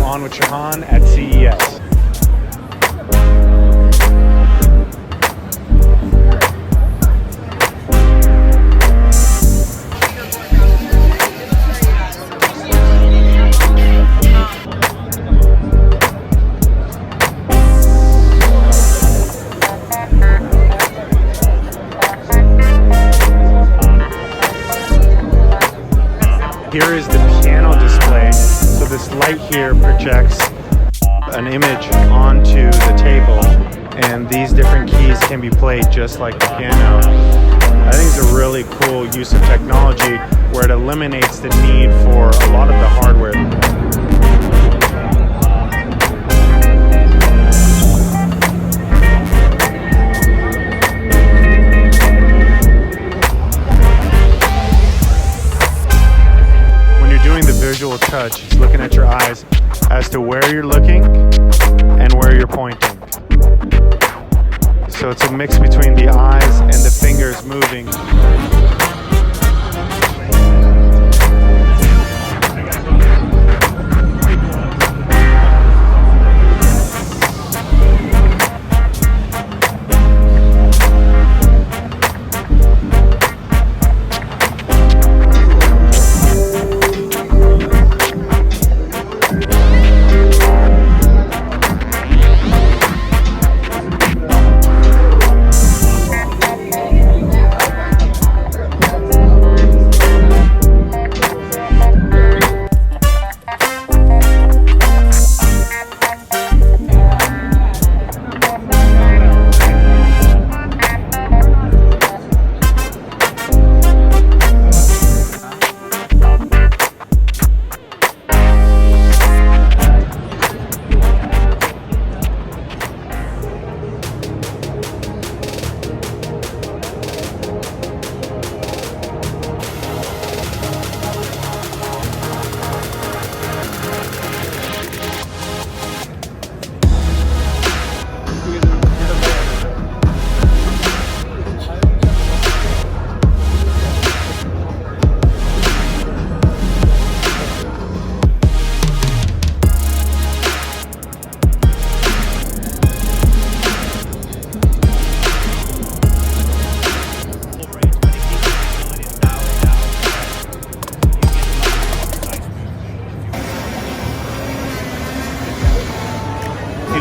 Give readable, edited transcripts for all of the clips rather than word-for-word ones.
On with Shahan at CES. Here is the piano display. So this light here projects an image onto the table, and these different keys can be played just like the piano. I think it's a really cool use of technology where it eliminates the need for a lot of the hardware. Visual touch, it's looking at your eyes as to where you're looking and where you're pointing. So it's a mix between the eyes and the fingers moving.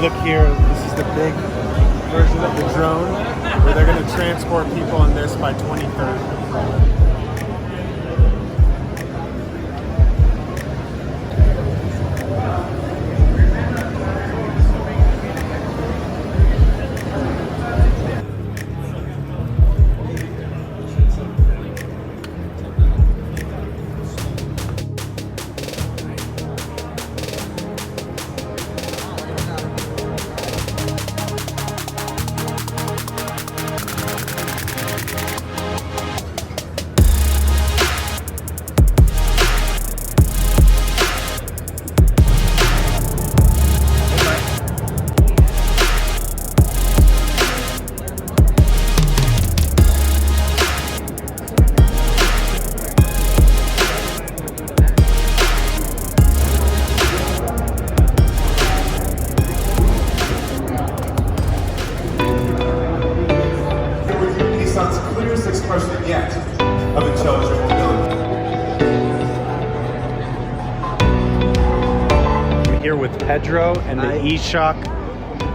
Look here, this is the big version of the drone where they're going to transport people in this by 2030. Clearest expression yet of intelligent mobility. I'm here with Pedro and the eShock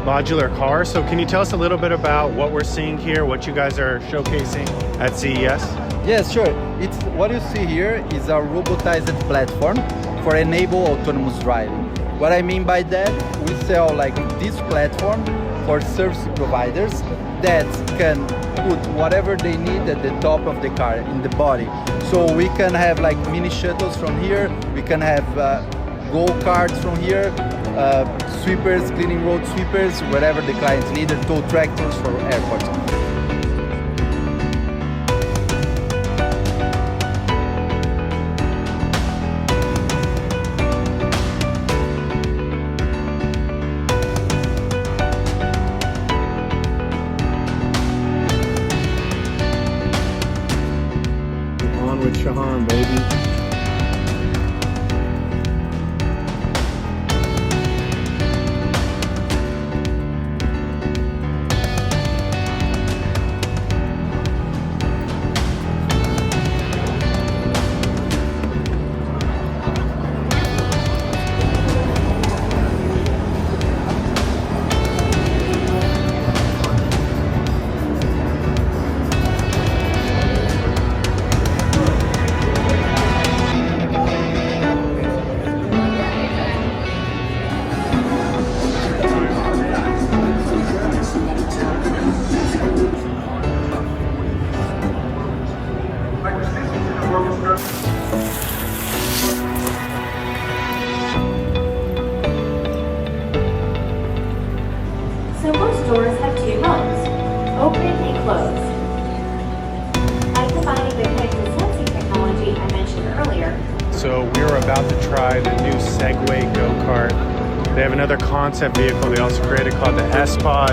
modular car. So can you tell us a little bit about what we're seeing here, what you guys are showcasing at CES? Yes, sure. It's what you see here is a robotized platform for enable autonomous driving. What I mean by that, we sell like this platform for service providers that can put whatever they need at the top of the car in the body. So we can have like mini shuttles from here, we can have go-karts from here, sweepers, cleaning road sweepers, whatever the clients need, tow tractors for airports. On with Shahan, baby. buy the new Segway go-kart. They have another concept vehicle they also created called the S-Pod.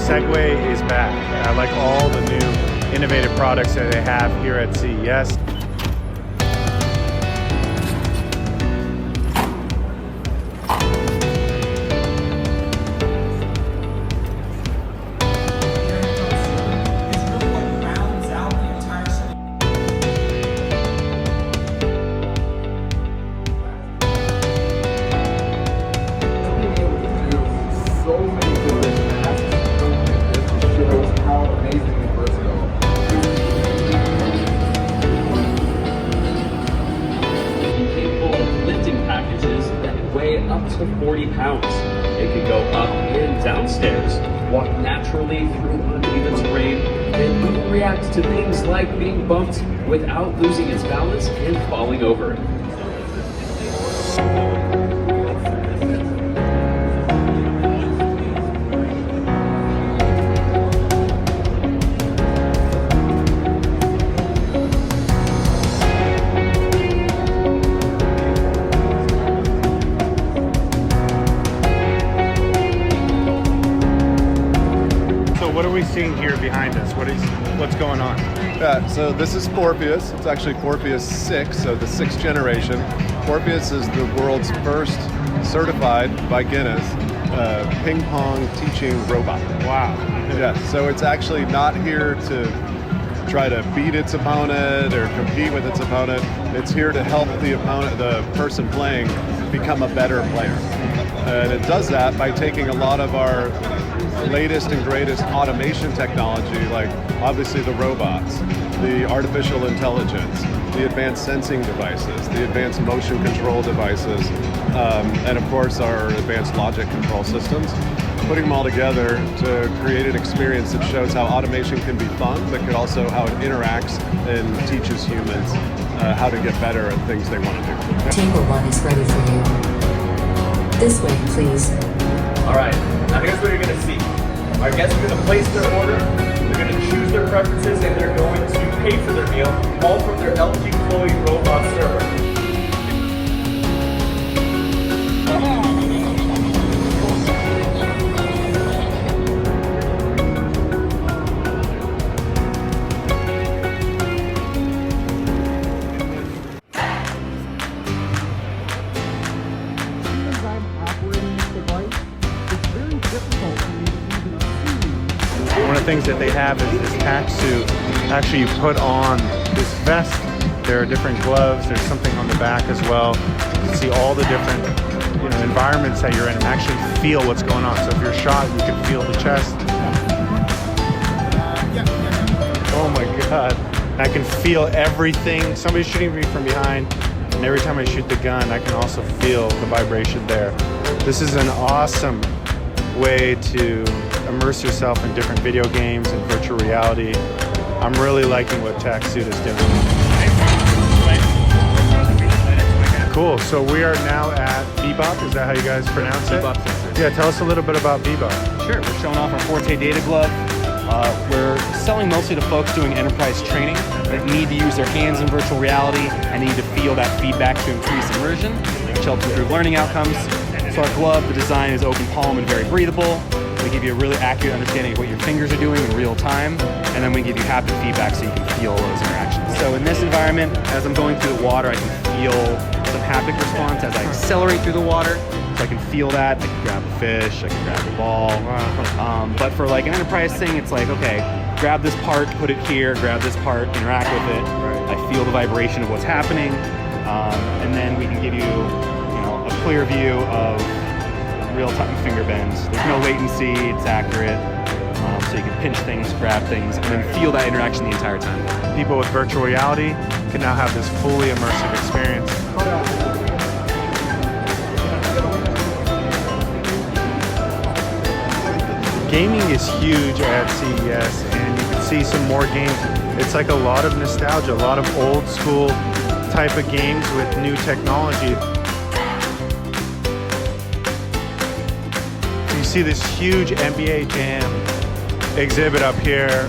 Segway is back. I like all the new innovative products that they have here at CES. Up to 40 pounds. It can go up and downstairs, walk naturally through uneven terrain, and even react to things like being bumped without losing its balance and falling over. What are we seeing here behind us? What's going on? Yeah, so this is Porpius. It's actually Porpius 6, so the 6th generation. Porpius is the world's first certified by Guinness ping pong teaching robot. Wow. Yeah, so it's actually not here to try to beat its opponent or compete with its opponent. It's here to help the opponent, the person playing, become a better player. And it does that by taking a lot of our latest and greatest automation technology, like obviously the robots, the artificial intelligence, the advanced sensing devices, the advanced motion control devices, and of course our advanced logic control systems, putting them all together to create an experience that shows how automation can be fun, but could also how it interacts and teaches humans how to get better at things they want to do. Table 1 is ready for you. This way, please. All right, now here's what you're gonna see. Our guests are gonna place their order, they're gonna choose their preferences, and they're going to pay for their meal, all from their LG Chloe robot server. One of the things that they have is this tack suit. Actually, you put on this vest. There are different gloves. There's something on the back as well. You can see all the different environments that you're in and actually feel what's going on. So if you're shot, you can feel the chest. Oh my God. I can feel everything. Somebody's shooting me from behind. And every time I shoot the gun, I can also feel the vibration there. This is an awesome way to immerse yourself in different video games and virtual reality. I'm really liking what TaxSuit is doing. Cool, so we are now at Bebop, is that how you guys pronounce it? Bebop. Yeah, tell us a little bit about Bebop. Sure, we're showing off our Forte data glove. We're selling mostly to folks doing enterprise training that need to use their hands in virtual reality and need to feel that feedback to increase immersion, which helps improve learning outcomes. So our glove, the design is open palm and very breathable. We give you a really accurate understanding of what your fingers are doing in real time, and then we give you haptic feedback so you can feel those interactions. So in this environment, as I'm going through the water, I can feel some haptic response as I accelerate through the water. So I can feel that. I can grab a fish, I can grab a ball. But for like an enterprise thing, it's like, okay, grab this part, put it here, grab this part, interact with it. I feel the vibration of what's happening, and then we can give you, a clear view of real-time finger bends. There's no latency, it's accurate. So you can pinch things, grab things, and then feel that interaction the entire time. People with virtual reality can now have this fully immersive experience. Gaming is huge at CES, and you can see some more games. It's like a lot of nostalgia, a lot of old school type of games with new technology. see this huge NBA Jam exhibit up here